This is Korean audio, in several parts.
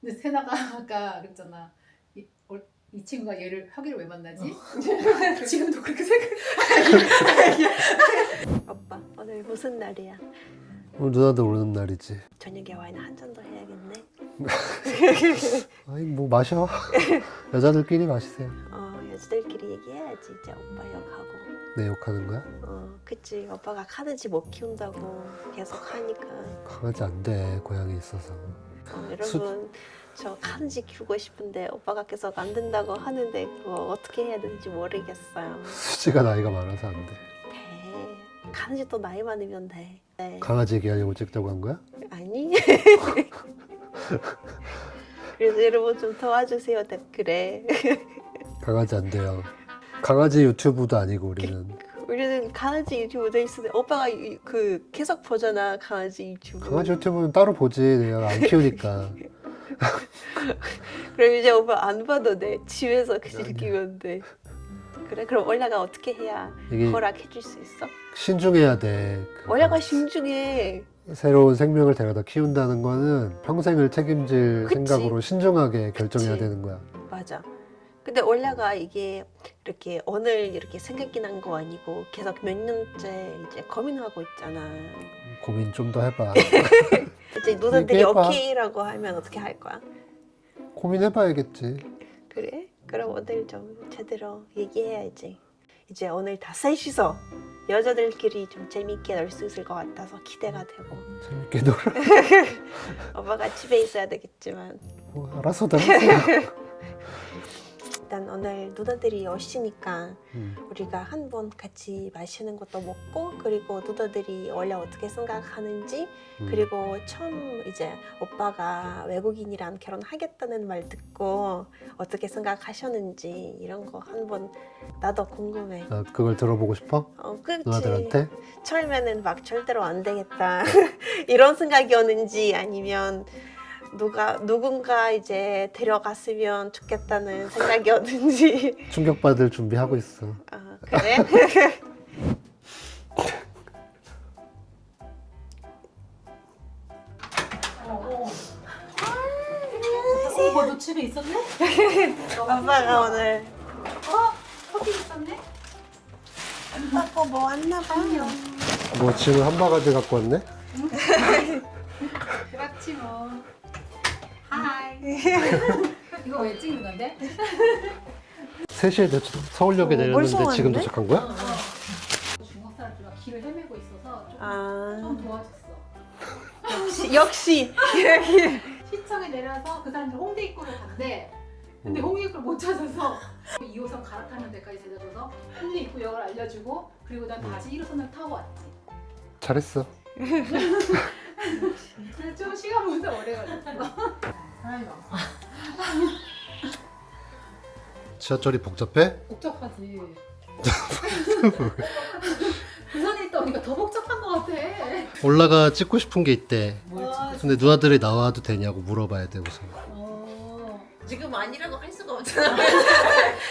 근데 세나가 아까 그랬잖아. 이 친구가 얘를 하기를 왜 만나지? 지금도 그렇게 생각해. 오빠 오늘 무슨 날이야? 오늘 누나도 오는 날이지. 저녁에 와인 한 잔 더 해야겠네. 아니 뭐 마셔. 여자들끼리 마시세요. 여자들끼리 얘기해야지. 이제 오빠 욕하고. 내 욕하는 거야? 그치. 오빠가 카든지 못 키운다고 계속 하니까. 강아지 안 돼. 고양이 있어서. 여러분 저 카든지 키우고 싶은데 오빠가 계속 안 된다고 하는데 그거 어떻게 해야 되는지 모르겠어요. 수지가 나이가 많아서 안 돼. 돼. 카든지 또 나이 많으면 돼. 네. 강아지 얘기하려고 찍자고 한 거야? 아니. 그래서 여러분 좀 도와주세요 댓글에. 강아지 안 돼요. 강아지 유튜브도 아니고 우리는. 우리는 강아지 유튜브 돼 있는데 오빠가 그 계속 보잖아 강아지 유튜브. 강아지 유튜브는 따로 보지. 내가 안 키우니까. 그럼 이제 오빠 안 봐도 돼. 집에서 그 아니야. 즐기면 돼. 그래? 그럼 올라가 어떻게 해야 이게 허락해줄 수 있어? 신중해야 돼. 올라가 신중해. 새로운 생명을 데려다 키운다는 거는 평생을 책임질 그치. 생각으로 신중하게 결정해야 그치. 되는 거야. 맞아. 근데 올라가 이게 이렇게 오늘 이렇게 생각이 난 거 아니고 계속 몇 년째 이제 고민하고 있잖아. 고민 좀 더 해봐. 이제 누나들이 얘기해봐. 오케이라고 하면 어떻게 할 거야? 고민해봐야겠지. 그래? 그럼 오늘 좀 제대로 얘기해야지. 이제 오늘 다 셋이서 여자들끼리 좀 재밌게 놀 수 있을 것 같아서 기대가 되고. 재밌게 놀아. 오빠가 집에 있어야 되겠지만 뭐 알아서 알아서. 일단 오늘 누나들이 오시니까 음. 우리가 한번 같이 마시는 것도 먹고 그리고 누나들이 원래 어떻게 생각하는지 그리고 처음 이제 오빠가 외국인이랑 결혼하겠다는 말 듣고 어떻게 생각하셨는지 이런 거 한번 나도 궁금해. 아, 그걸 들어보고 싶어? 그렇지. 누나들한테? 처음에는 막 절대로 안 되겠다 이런 생각이 오는지 아니면 누군가 이제 데려갔으면 좋겠다는 생각이 오는지. 충격받을 준비하고 있어. 그래? 어, 너 집에 있었네? 아빠가 오늘 커피 있었네? 아빠 뭐 왔나 봐요. 뭐 지금 한 바가지 갖고 왔네? 그렇지 뭐. 하이. 이거 왜 찍는 건데? 3시에 서울역에 뭘 내렸는데 지금 쏘았는데? 도착한 거야? 중국 사람들이 막 길을 헤매고 있어서 아 좀 도와줬어. 역시 시청에 내려서 그 사람들 홍대 입구로 간대. 근데 홍대 입구를 못 찾아서 2호선 갈아타는 데까지 데려줘서 홍대 입구역을 알려주고 그리고 난 다시 1호선을 타고 왔지. 잘했어. 그래서 좀 시간보다 오래 걸렸어. 사람이 많아. 지하철이 복잡해? 복잡하지. 부산에 있다 보니까 더 복잡한 것 같아. 올라가 찍고 싶은 게 있대. 뭐지? 근데 누나들이 나와도 되냐고 물어봐야 돼 우선. 지금 아니라고 할 수가 없잖아.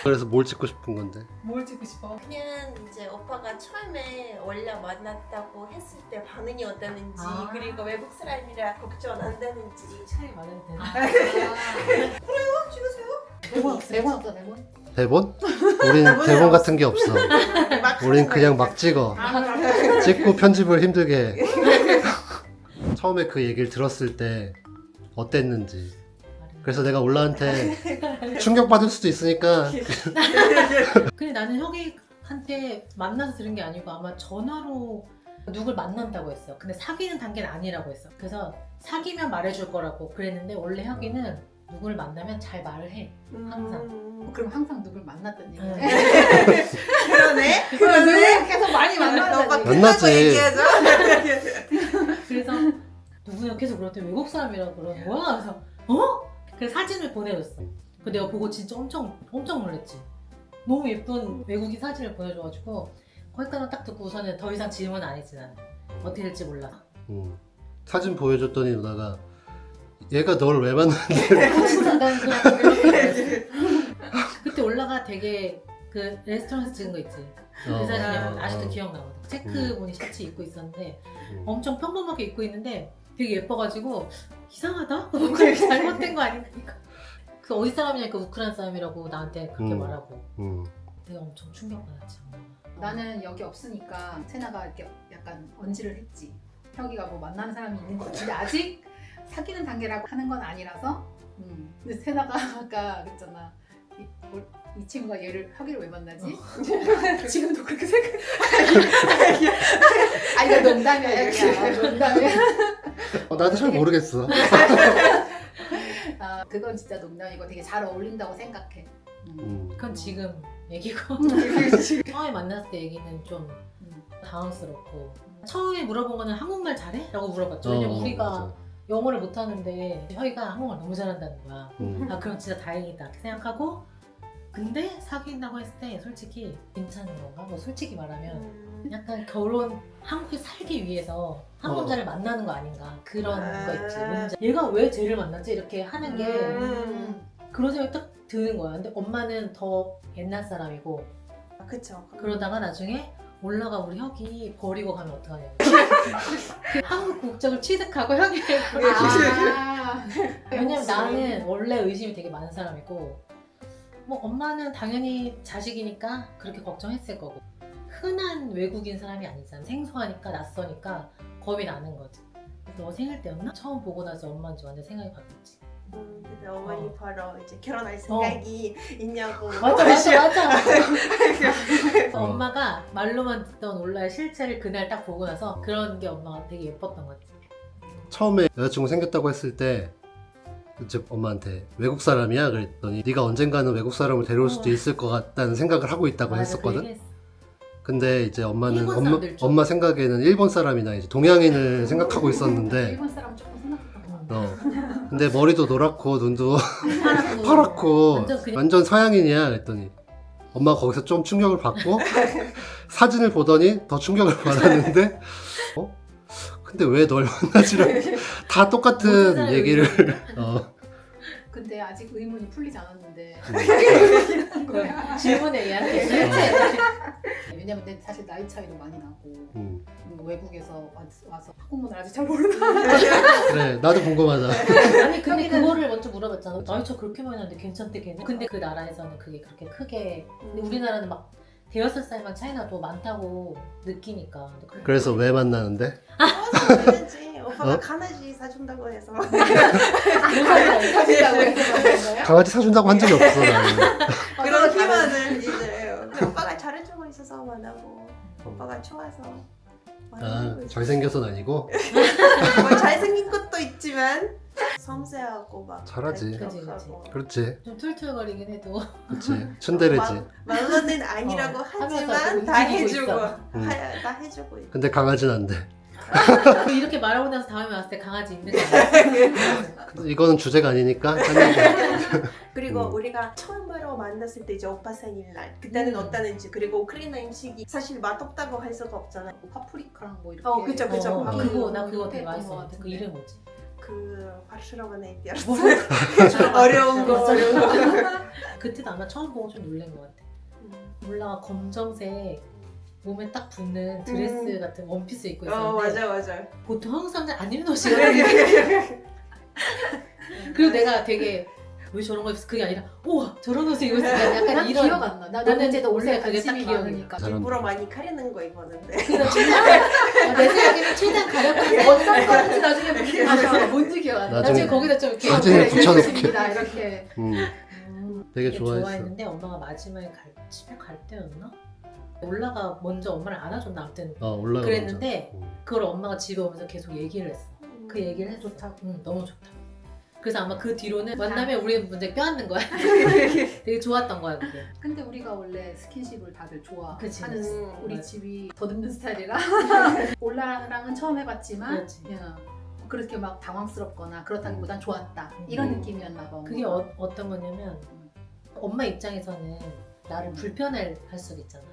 그래서 뭘 찍고 싶은 건데? 뭘 찍고 싶어? 그냥 이제 오빠가 처음에 원래 만났다고 했을 때 반응이 어땠는지 아. 그리고 외국 사람이라 걱정 안 되는지. 차이 많을 때. 찍으세요. 대본 없어 대본? 대본? 우린 대본 같은 게 없어. 우린 그냥 막 찍어. 찍고 편집을 힘들게 해. 처음에 그 얘기를 들었을 때 어땠는지. 그래서 내가 올라한테 충격받을 수도 있으니까 근데 나는 형이한테 만나서 들은 게 아니고 아마 전화로 누굴 만난다고 했어. 근데 사귀는 단계는 아니라고 했어. 그래서 사귀면 말해줄 거라고 그랬는데 원래 형이는 누굴 만나면 잘 말을 해. 항상. 그럼 항상 누굴 만났던 얘기네. 그러네. 그러네. 계속 많이 만났던 얘기. 만났지. 그래서 누구냐 계속 그랬더니 외국 사람이라고 그러는 거야. 그래서 어? 그래서 사진을 보내줬어. 그 내가 보고 진짜 엄청 놀랐지. 너무 예쁜 외국인 사진을 보내줘가지고 거기까지 딱 듣고 우선은 더 이상 질문 안 했지 나는. 어떻게 될지 몰라. 사진 보여줬더니 누나가 얘가 널 왜 만났는데 진짜 난 그렇게 그때 올라가 되게 그 레스토랑에서 찍은 거 있지. 그 사진이 아직도 기억나거든. 체크무늬 셔츠 입고 있었는데 엄청 평범하게 입고 있는데 되게 예뻐가지고 이상하다? 잘못된 거 아닌가? 그 어디 사람이냐니까 우크라이나 사람이라고 나한테 그렇게 말하고 내가 엄청 충격받았지. 나는 여기 없으니까 세나가 이렇게 약간 언지를 했지. 혁이가 뭐 만나는 사람이 있는 것 같은데 아직 사귀는 단계라고 하는 건 아니라서. 근데 세나가 아까 그랬잖아. 이 친구가 얘를 혁이를 왜 만나지? 지금도 그렇게 생각해. 아 이거 농담이야. 여기야. 농담이야. 나도 잘 모르겠어. 아 그건 진짜 농담이고 되게 잘 어울린다고 생각해. 그건 지금 얘기고 처음에 만났을 때 얘기는 좀 당황스럽고 처음에 물어본 거는 한국말 잘해? 라고 물어봤죠. 왜냐면 우리가 맞아. 영어를 못하는데 혁이가 한국말 너무 잘한다는 거야. 아 그럼 진짜 다행이다 이렇게 생각하고 근데 사귄다고 했을 때 솔직히 괜찮은 건가? 뭐 솔직히 말하면 약간 결혼 한국에 살기 위해서 한 남자를 만나는 거 아닌가 그런 거 있지. 문제. 얘가 왜 쟤를 만나지? 이렇게 하는 게 그런 생각이 딱 드는 거야. 근데 엄마는 더 옛날 사람이고 그쵸. 그러다가 나중에 올라가 우리 혁이 버리고 가면 어떡하냐고. 그 한국 국적을 취득하고 혁이 아 왜냐면 나는 원래 의심이 되게 많은 사람이고 뭐 엄마는 당연히 자식이니까 그렇게 걱정했을 거고 흔한 외국인 사람이 아니잖아. 생소하니까 낯서니까 겁이 나는 거지. 그래서 너 생일 때였나? 처음 보고 나서 엄마인지 완전 생각이 바뀌었지. 근데 어머니 바로 이제 결혼할 생각이 있냐고. 맞아. 엄마가 말로만 듣던 올라의 실체를 그날 딱 보고 나서 그런 게 엄마가 되게 예뻤던 것 같아. 처음에 여자친구 생겼다고 했을 때 이제 엄마한테 외국 사람이야? 그랬더니 네가 언젠가는 외국 사람을 데려올 수도 있을 것 같다는 생각을 하고 있다고 맞아, 그 했었거든. 얘기했어. 근데 이제 엄마는 일본 사람들 좀. 엄마 생각에는 일본 사람이나 이제 동양인을 생각하고 있었는데 일본 사람 조금 생각했던 거 같아. 근데 머리도 노랗고 눈도 파랗고, 파랗고 완전 그냥 완전 서양인이야 그랬더니 엄마가 거기서 좀 충격을 받고 사진을 보더니 더 충격을 받았는데 근데 왜 널 만나지라고 다 모든 똑같은 사람이 얘기를 의문이야. 근데 아직 의문이 풀리지 않았는데 그럼 질문에 얘한테 왜냐면 내 사실 나이 차이도 많이 나고 음. 외국에서 와서 한국문을 아직 잘 모르나 그래 나도 궁금하다. 아니 근데 그거를 먼저 물어봤잖아. 나이 차 그렇게 많이 나는데 괜찮대 걔는? 근데 그 나라에서는 그게 그렇게 크게 근데 우리나라는 막 대여섯 살만 차이나 더 많다고 느끼니까. 그래서 왜 만나는데? 아니지. 오빠가 어? 강아지 사준다고 해서. 사준다고 해서 강아지 사준다고 한 적이 없어 나는. 그런 희망을 이제 오빠가 잘해주고 있어서 만나고 오빠가 좋아서 아 만나고 있어. 잘생겨서는 아니고 뭐 잘생긴 것도 있지만 섬세하고 막 잘하지. 달콤하고. 그렇지 좀 툴툴거리긴 해도 그렇지 츤데레지. 말로는 아니라고 하면서 하지만 또 다 움직이고 해주고 있어. 다 해주고 있어. 근데 강아지는 안 돼. 이렇게 말하고 나서 다음에 왔을 때 강아지 있는 거 아니야? 이거는 주제가 아니니까 딴 얘기. 그리고 우리가 처음으로 만났을 때 이제 오빠 생일날 그때는 어떠는지 그리고 우크라이나 음식이 사실 맛없다고 할 수가 없잖아. 파프리카랑 뭐 이렇게 그쵸 그쵸. 아, 그거 나 그거 되게 했던 것 맛있었는데 그 같은데. 이름 뭐지? 그 바르셀로나에 뭐? 어려운 거 그때도 아마 처음 보고 좀 놀란 것 같아. 몰라 검정색 몸에 딱 붙는 드레스 같은 원피스 입고 있었는데 맞아. 보통 한국 사람들 안 입는 옷이거든. 그리고 내가 되게 왜 저런 거 입었어? 그게 아니라 우와 저런 옷을 입었어. 약간 난 이런 기억 안 나. 나는 나는 이제도 원래 옷에 그게 딱 관심이 기억이 많으니까. 사람- 일부러 많이 가리는 거 입었는데. 내 생각에는 최대한 가려고 어떤 건지 나중에 뭔지 기억 안 나. 나중에 나중에 거기다 좀 이렇게 사진을 붙여놓게. 있습니다, 이렇게. 되게 되게 좋아했어. 좋아했는데 엄마가 마지막에 집에 갈 때였나? 올라가 먼저 엄마를 안아줬나 아무튼 올라가. 그랬는데 그걸 엄마가 집에 오면서 계속 얘기를 했어. 그 얘기를 해서 좋다. 너무 좋다. 그래서 아마 그 뒤로는 만나면 우리 문제 껴안는 거야. 되게 좋았던 거야 그게. 근데 우리가 원래 스킨십을 다들 좋아하는 그치. 우리 맞아. 집이 더듬는 스타일이라 올라랑은 처음 해봤지만 그렇지. 야, 그렇게 막 당황스럽거나 그렇다기보단 좋았다 이런 음. 느낌이었나 봐. 그게 어떤 거냐면 엄마 입장에서는 나를 불편할 할 수도 있잖아.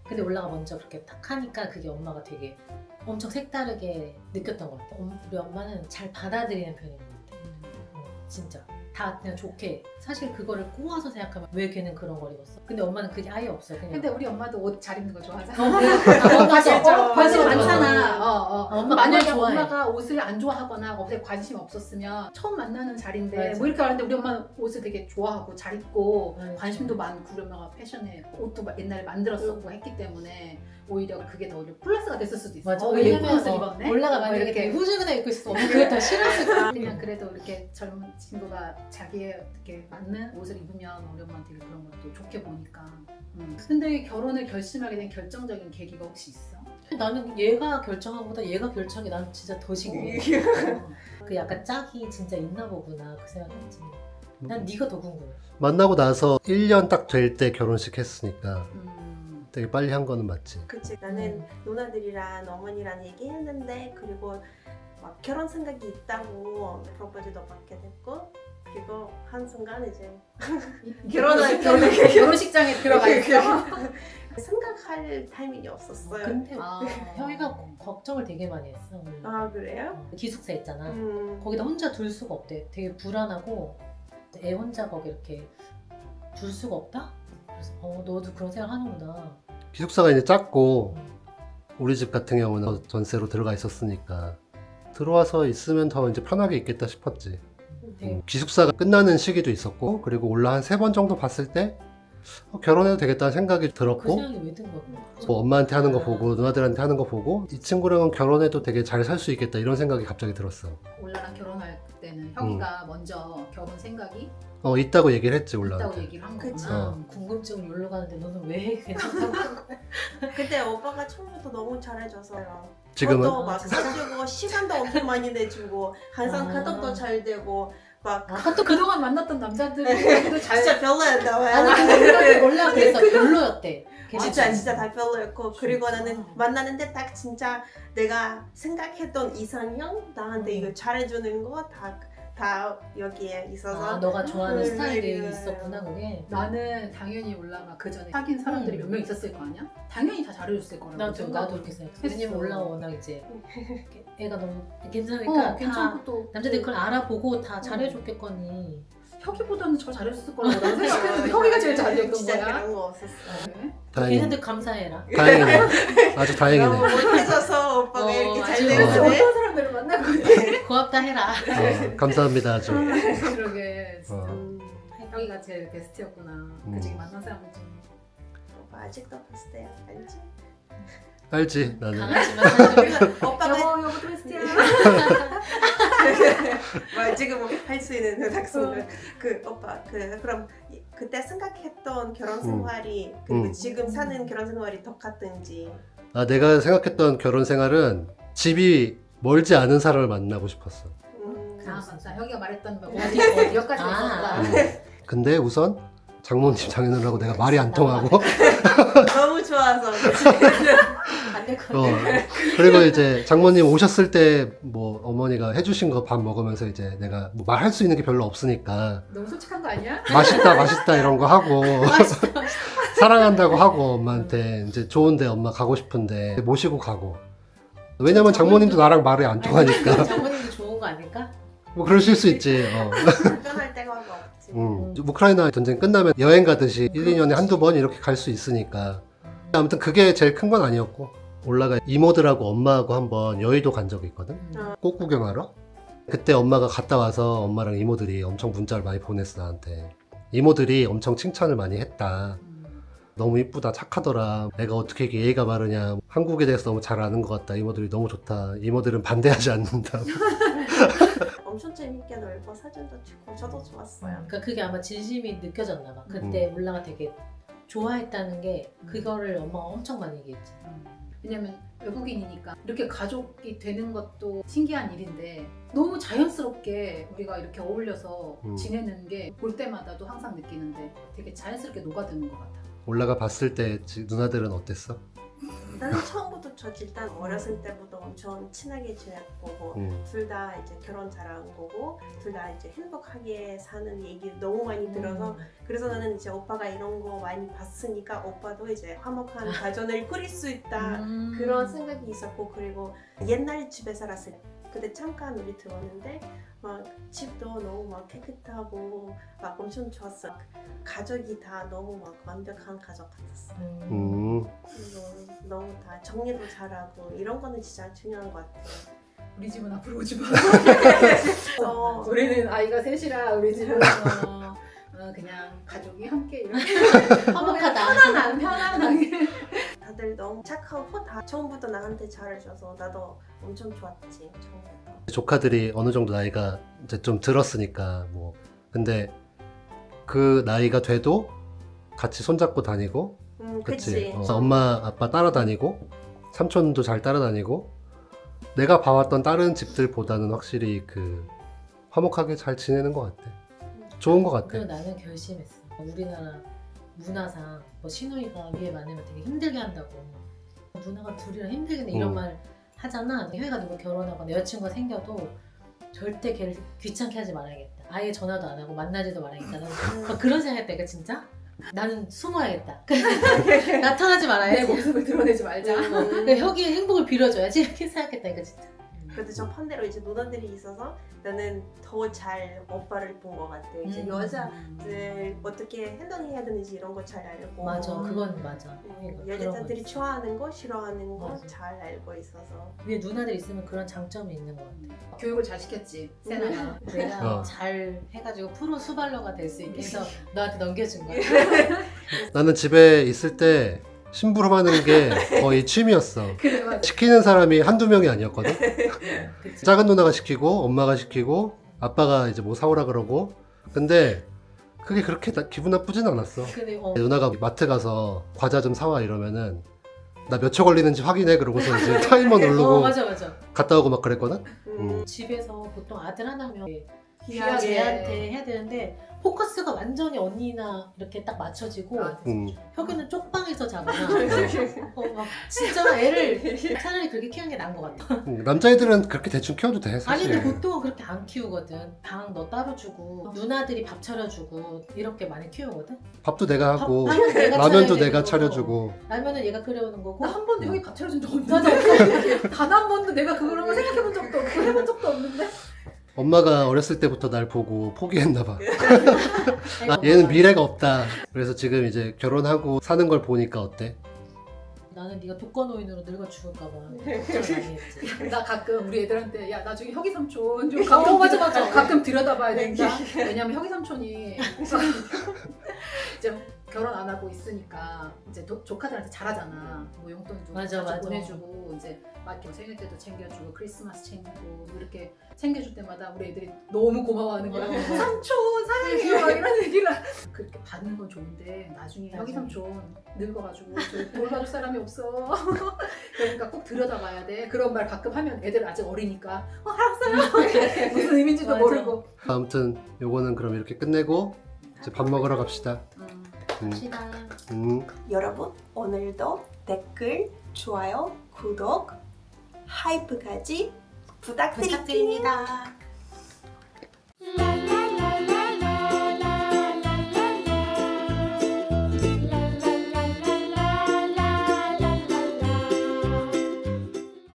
근데 올라가 먼저 그렇게 딱 하니까 그게 엄마가 되게 엄청 색다르게 느꼈던 것 같아. 우리 엄마는 잘 받아들이는 편인 것 같아. 진짜. 다 그냥 좋게 사실 그거를 꼬아서 생각하면 왜 걔는 그런 걸 입었어? 근데 엄마는 그게 아예 없어. 그냥 근데 우리 엄마도 옷 잘 입는 거 좋아하잖아. 맞아. 관심 맞아, 맞아. 많잖아. 엄마 만약에 그걸 좋아해. 엄마가 옷을 안 좋아하거나 옷에 관심 없었으면 처음 만나는 자리인데 맞아. 뭐 이렇게 하는데 우리 엄마는 옷을 되게 좋아하고 잘 입고 맞아. 관심도 많고 우리 엄마가 패션에 옷도 옛날에 만들었었고 했기 때문에 오히려 그게 더 플러스가 됐을 수도 있어. 맞아. 왜 예쁜 왜냐면 옷을 입었네? 올라가 뭐 만약에 이렇게 후줄근에 입고 있어. 엄마 그게 더 싫었을 거야. 그냥 그래도 이렇게 젊은 친구가 자기의 어떻게 맞는 옷을 입으면 우리 엄마한테 그런 것도 좋게 보니까. 근데 결혼을 결심하게 된 결정적인 계기가 혹시 있어? 나는 얘가 결정한 것보다 얘가 결정이 난 진짜 더 신기해. 그 약간 짝이 진짜 있나 보구나 그 생각했지. 난 네가 더 궁금해. 만나고 나서 1년 딱 될 때 결혼식 했으니까 음. 되게 빨리 한 거는 맞지. 그치. 나는 누나들이랑 어머니랑 얘기했는데 그리고 막 결혼 생각이 있다고 프로포즈도 받게 됐고 그리고 한순간 이제 결혼식장에 들어가 있어. 생각할 타이밍이 없었어요. 근데 아. 혁이가 걱정을 되게 많이 했어. 원래. 아 그래요? 기숙사 있잖아. 음. 거기다 혼자 둘 수가 없대. 되게 불안하고 애 혼자 거기 이렇게 둘 수가 없다? 그래서 너도 그런 생각 하는구나. 기숙사가 이제 작고 우리 집 같은 경우는 전세로 들어가 있었으니까 들어와서 있으면 더 이제 편하게 있겠다 싶었지. 되게 기숙사가 끝나는 시기도 있었고 그리고 올라 한 3번 정도 봤을 때 결혼해도 되겠다는 생각이 그 들었고 생각이 왜 든 거야? 뭐 엄마한테 하는 거 보고 누나들한테 하는 거 보고 이 친구랑은 결혼해도 되게 잘 살 수 있겠다 이런 생각이 갑자기 들었어. 올라랑 결혼할 때는 혁이가 먼저 결혼 생각이 있다고 얘기를 했지 있다고 올라한테. 얘기를 한 그치. 거구나. 궁금증을 놀러 가는데 너는 왜 괜찮다고 한 거야? 그때 오빠가 처음부터 너무 잘해줘서요. 지금은 저도 막 사주고 시간도 엄청 많이 내주고 항상 아. 카톡도 잘 되고 막 또 그동안 만났던 남자들도 잘 진짜 별로였다고 아니 몰라 그래서 별로였대. 진짜 다 별로였고 그리고 나는 만나는데 딱 진짜 내가 생각했던 이상형 나한테 이거 잘해주는 거 다 여기에 있어서 너가 좋아하는 그 스타일이 얘기를 있었구나 그게. 나는 당연히 올라가 그 전에 사귄 사람들이 몇 명 있었을 거 아니야? 당연히 다 잘해줬을 거라고 나도 생각을 그렇게 생각해. 했어. 왜냐면 올라가 워낙 이제 애가 너무 괜찮으니까 다 괜찮고 또 남자들이 그걸 알아보고 다 잘해줬겠거니. 혁이보다는 저 잘해줬을 거라고 나는 생각했는데 혁이가 제일 잘해줬던 진짜 거야. 그런 거 없었어. 네. 다행이네. 걔네들 감사해라. 다행이네. 아주 너무 다행이네. 못해줘서 오빠가 이렇게 잘 아주 되는 그래서 거네. 어떤 사람들을 만날 건데. 고맙다 해라. 감사합니다 아주. 그러게 진짜 음, 혁이가 제일 베스트였구나. 그중에 만난 사람들 중에. 오빠 아직도 봤을 알지? 알지 나는. 강하지만 사실 오빠가 여보 베스트야. 뭐 지금 할 수 있는 그 학생들 그 오빠 그럼 그때 생각했던 결혼 생활이 그리고 지금 사는 결혼 생활이 똑같은지. 내가 생각했던 결혼 생활은 집이 멀지 않은 사람을 만나고 싶었어. 아 맞다. 혁이가 말했던 거 어디? 여기까지 아. 있었다. 근데 우선 장모님 장인어른하고 내가 말이 안 통하고 너무 좋아서 안될 어, 건데. 그리고 이제 장모님 오셨을 때 뭐 어머니가 해주신 거 밥 먹으면서 이제 내가 뭐 말할 수 있는 게 별로 없으니까 너무 솔직한 거 아니야? 맛있다 이런 거 하고 사랑한다고 하고 엄마한테 이제 좋은데 엄마 가고 싶은데 모시고 가고 왜냐면 장모님도 나랑 말이 안 통하니까 장모님도 좋은 거 아닐까? 뭐 그러실 수 있지. 불편할 때가 없지. 우크라이나 전쟁 끝나면 여행 가듯이 1, 2년에 한두 번 이렇게 갈 수 있으니까 아무튼 그게 제일 큰 건 아니었고 올라가 이모들하고 엄마하고 한번 여의도 간 적이 있거든. 꽃 구경하러. 그때 엄마가 갔다 와서 엄마랑 이모들이 엄청 문자를 많이 보냈어 나한테. 이모들이 엄청 칭찬을 많이 했다. 너무 이쁘다 착하더라. 애가 어떻게 이렇게 예의가 바르냐. 한국에 대해서 너무 잘 아는 것 같다. 이모들이 너무 좋다. 이모들은 반대하지 않는다. 엄청 재밌게 놀고 사진도 찍고 저도 좋았어요. 그러니까 그게 아마 진심이 느껴졌나 봐. 그때 올라가 되게 좋아했다는 게 그거를 엄마가 엄청 많이 얘기했지. 왜냐면 외국인이니까 이렇게 가족이 되는 것도 신기한 일인데 너무 자연스럽게 우리가 이렇게 어울려서 지내는 게 볼 때마다도 항상 느끼는데 되게 자연스럽게 녹아드는 것 같아. 올라가 봤을 때 누나들은 어땠어? 나는 처음부터 저 일단 어렸을 때부터 엄청 친하게 지냈고 둘 다 이제 결혼 잘한 거고 둘 다 이제 행복하게 사는 얘기 너무 많이 들어서 그래서 나는 이제 오빠가 이런 거 많이 봤으니까 오빠도 이제 화목한 가정을 꾸릴 수 있다 그런 생각이 있었고 그리고 옛날 집에 살았을 때 근데 잠깐 우리 들어왔는데 막 집도 너무 막 깨끗하고 막 엄청 좋았어. 가족이 다 너무 막 완벽한 가족 같았어. 그리고 너무 다 정리도 잘하고 이런 거는 진짜 중요한 것 같아. 우리 집은 앞으로 오지 마. 어, 우리는 아이가 셋이라 우리 집은 그냥 가족이 함께 이렇게 화목하다. 편안하게. 다들 너무 착하고 다 처음부터 나한테 잘해줘서 나도 엄청 좋았지. 처음부터. 조카들이 어느 정도 나이가 이제 좀 들었으니까 뭐 근데 그 나이가 돼도 같이 손잡고 다니고 그치. 엄마 아빠 따라다니고 삼촌도 잘 따라다니고 내가 봐왔던 다른 집들보다는 확실히 그 화목하게 잘 지내는 것 같아. 좋은 것 같아. 그리고 나는 결심했어. 우리나라 문화상 뭐 시누이가 위에 많으면 되게 힘들게 한다고. 누나가 둘이랑 힘들겠네 이런 말 하잖아. 혜가 누구 결혼하거나 여자친구가 생겨도 절대 걔를 귀찮게 하지 말아야겠다. 아예 전화도 안 하고 만나지도 말아야겠다. 나는 막 그런 생각했다니까 진짜. 나는 숨어야겠다. 나타나지 내 말아야지. 모습을 드러내지 말자. 혁이의 행복을 빌어줘야지 이렇게 생각했다니까 진짜. 그래도 저 반대로 이제 누나들이 있어서 나는 더 잘 오빠를 본 것 같아. 이제 여자들 어떻게 행동해야 되는지 이런 거 잘 알고. 맞아, 그건 맞아. 여자들이 좋아하는 거 싫어하는 거 맞아. 잘 알고 있어서. 위에 누나들 있으면 그런 장점이 있는 것 같아. 교육을 잘 시켰지. 세나가. 내가 잘 해가지고 프로 수발러가 될 수 있게 해서 너한테 넘겨준 거야. 나는 집에 있을 때 심부름하는 게 거의 취미였어. 그래 맞아. 시키는 사람이 한두 명이 아니었거든. 그치? 작은 누나가 시키고 엄마가 시키고 아빠가 이제 뭐 사오라 그러고 근데 그게 그렇게 기분 나쁘진 않았어. 근데 누나가 마트 가서 과자 좀 사와 이러면은 나 몇 초 걸리는지 확인해 그러고서 이제 타이머 누르고 맞아. 갔다 오고 막 그랬거든. 집에서 보통 아들 하나면 귀하게. 얘한테 해야 되는데 포커스가 완전히 언니나 이렇게 딱 맞춰지고 아, 혁이는 쪽방에서 자거나 막 진짜 애를 차라리 그렇게 키우는 게 나은 것 같아. 남자애들은 그렇게 대충 키워도 돼 아니 사실. 근데 보통은 그렇게 안 키우거든. 방 너 따로 주고 누나들이 밥 차려주고 이렇게 많이 키우거든. 밥도 내가 하고 밥은 내가 라면도 차려야 내가 되고, 차려주고. 라면은 얘가 끓여오는 거고. 나 한 번도 형이 밥 차려준 적 없는데. 맞아. 단 한 번도 내가 그런 거 생각해본 적도 없고 해본 적도 없는데. 엄마가 어렸을 때부터 날 보고 포기했나 봐. 아이고, 얘는 미래가 없다. 그래서 지금 이제 결혼하고 사는 걸 보니까 어때? 나는 네가 독거노인으로 늙어 죽을까 봐 걱정을 많이 했지. 나 가끔 우리 애들한테 야 나중에 혁이 삼촌 좀 가끔 맞아. 가끔 들여다봐야 된다. 왜냐면 혁이 삼촌이 이제 결혼 안 하고 있으니까 이제 조카들한테 잘하잖아. 뭐 용돈 좀 맞아. 보내주고 이제 막 이렇게 생일 때도 챙겨주고 크리스마스 챙기고 뭐 이렇게 챙겨줄 때마다 우리 애들이 너무 고마워하는 거야. 삼촌 사랑해요 막 이런 얘기를 그렇게 받는 건 좋은데 나중에 맞아. 혁이 삼촌 늙어가지고 저 돌봐줄 사람이 없어. 그러니까 꼭 들여다봐야 돼. 그런 말 가끔 하면 애들 아직 어리니까 알았어요. 무슨 의미인지도 맞아. 모르고. 아무튼 요거는 그럼 이렇게 끝내고 이제 밥 먹으러 갑시다. 갑시다. 여러분 오늘도 댓글, 좋아요, 구독, 하이프까지 부탁드립니다.